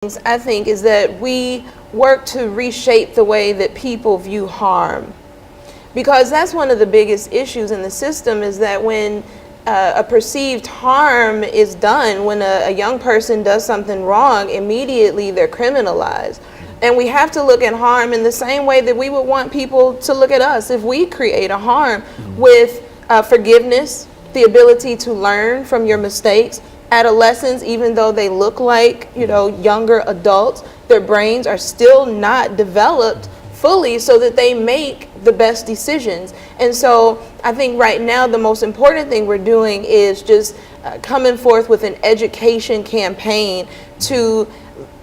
I think is that we work to reshape the way that people view harm, because that's one of the biggest issues in the system, is that when a perceived harm is done, when a young person does something wrong, immediately they're criminalized. And we have to look at harm in the same way that we would want people to look at us if we create a harm, with forgiveness, the ability to learn from your mistakes. Adolescents, even though they look like, younger adults, their brains are still not developed fully so that they make the best decisions. And so I think right now the most important thing we're doing is just coming forth with an education campaign to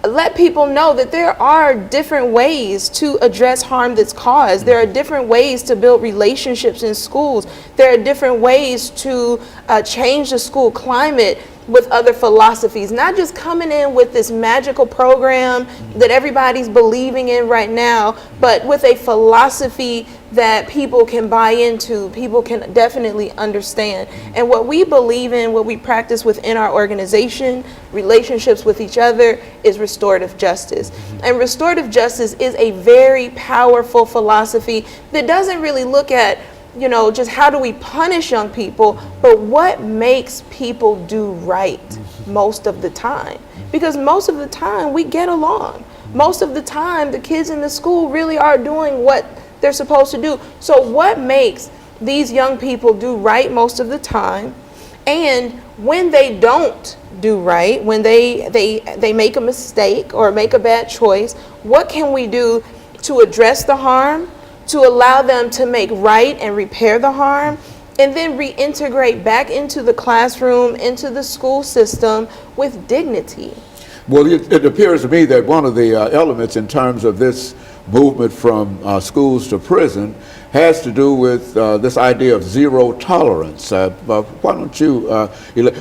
let people know that there are different ways to address harm that's caused. There are different ways to build relationships in schools. There are different ways to change the school climate with other philosophies, not just coming in with this magical program that everybody's believing in right now, but with a philosophy that people can buy into, people can definitely understand. And what we believe in, what we practice within our organization, relationships with each other, is restorative justice. And restorative justice is a very powerful philosophy that doesn't really look at just how do we punish young people, but what makes people do right most of the time. Because most of the time we get along. Most of the time the kids in the school really are doing what they're supposed to do. So what makes these young people do right most of the time? And when they don't do right, when they make a mistake or make a bad choice, what can we do to address the harm, to allow them to make right and repair the harm, and then reintegrate back into the classroom, into the school system with dignity? Well, it appears to me that one of the elements in terms of this movement from schools to prison has to do with this idea of zero tolerance. Why don't you,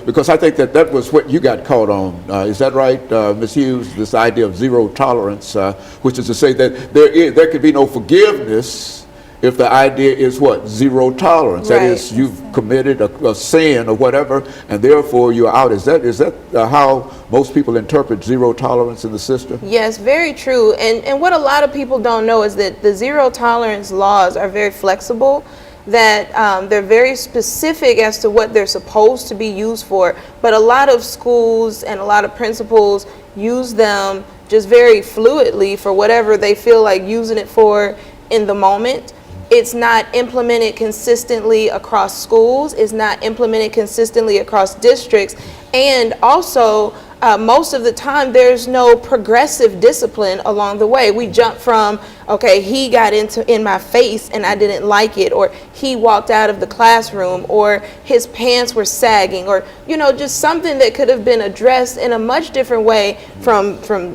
because I think that was what you got caught on. Is that right, Ms. Hughes? This idea of zero tolerance, which is to say that there could be no forgiveness if the idea is what? Zero tolerance. Right. That is, you've committed a sin or whatever, and therefore you're out. Is that how most people interpret zero tolerance in the system? Yes, very true. And what a lot of people don't know is that the zero tolerance laws are very flexible, that they're very specific as to what they're supposed to be used for. But a lot of schools and a lot of principals use them just very fluidly for whatever they feel like using it for in the moment. It's not implemented consistently across schools. It's not implemented consistently across districts. And also, most of the time, there's no progressive discipline along the way. We jump from, okay, he got in my face and I didn't like it, or he walked out of the classroom, or his pants were sagging, or just something that could have been addressed in a much different way.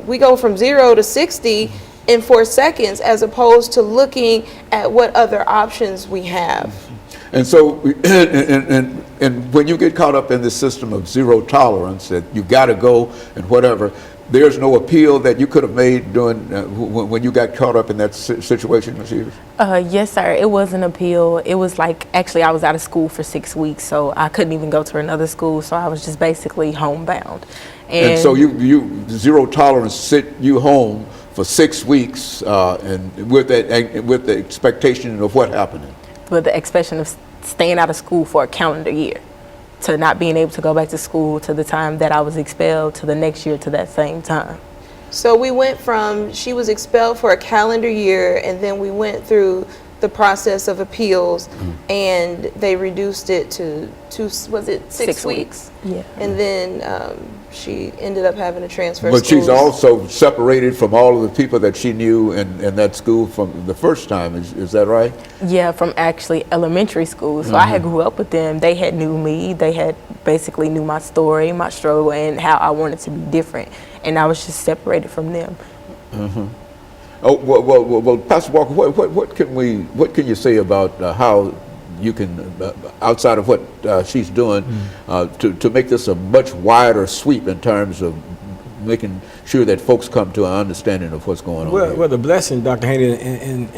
We go from 0 to 60 in 4 seconds, as opposed to looking at what other options we have. And so, and when you get caught up in this system of zero tolerance, that you got to go and whatever, there's no appeal that you could have made during when you got caught up in that situation, Ms. Hughes? Yes, sir. It was an appeal. It was like, actually, I was out of school for 6 weeks, so I couldn't even go to another school, so I was just basically homebound. And so you zero tolerance sent you home for 6 weeks, and with the expectation of what happened? With the expectation of staying out of school for a calendar year, to not being able to go back to school to the time that I was expelled, to the next year to that same time. So we went from, she was expelled for a calendar year, and then we went through the process of appeals, and they reduced it to six weeks? Yeah. And then she ended up having to transfer But schools. she's also separated from all of the people that she knew in that school from the first time. Is that right? Yeah, from actually elementary school. So I had grew up with them. They had knew me. They had basically knew my story, my struggle, and how I wanted to be different. And I was just separated from them. Oh well, Pastor Walker, what can you say about how you can, outside of what she's doing, to make this a much wider sweep in terms of making sure that folks come to an understanding of what's going on? Well, the blessing, Dr. Haney, in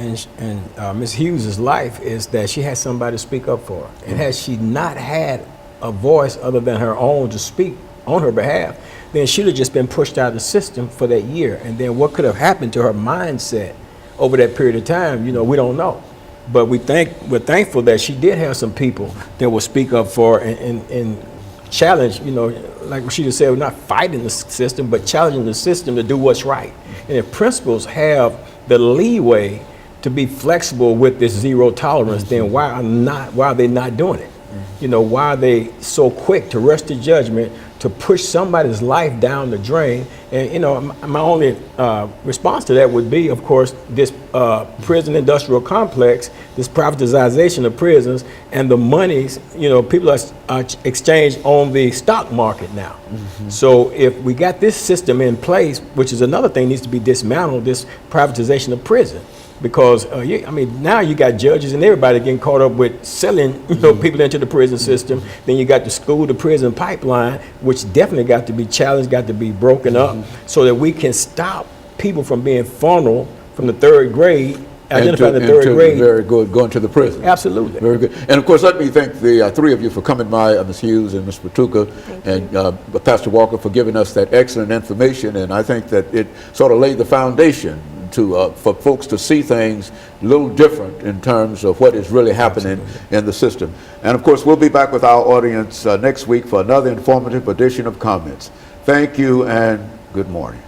Ms. Hughes' life is that she has somebody to speak up for her. And had she not had a voice other than her own to speak on her behalf, then she'd have just been pushed out of the system for that year. And then what could have happened to her mindset over that period of time, you know, we don't know. But we're thankful that she did have some people that will speak up for her and challenge, you know, like Rashida said, we're not fighting the system, but challenging the system to do what's right. And if principals have the leeway to be flexible with this zero tolerance, then why are they not doing it? You know, why are they so quick to rush to judgment, to push somebody's life down the drain? And, you know, my only response to that would be, of course, this prison industrial complex, this privatization of prisons, and the monies, you know, people are exchanged on the stock market now. So if we got this system in place, which is another thing needs to be dismantled, this privatization of prison. Because I mean, now you got judges and everybody getting caught up with selling, you know, people into the prison system. Then you got the school to prison pipeline, which definitely got to be challenged, got to be broken up, so that we can stop people from being funneled from the third grade, identifying the third grade. Very good, going to the prison. Absolutely. Very good. And of course, let me thank the three of you for coming by, Ms. Hughes and Ms. Fatuga, and Pastor Walker for giving us that excellent information. And I think that it sort of laid the foundation for folks to see things a little different in terms of what is really happening in the system. And of course, we'll be back with our audience next week for another informative edition of Comments. Thank you and good morning.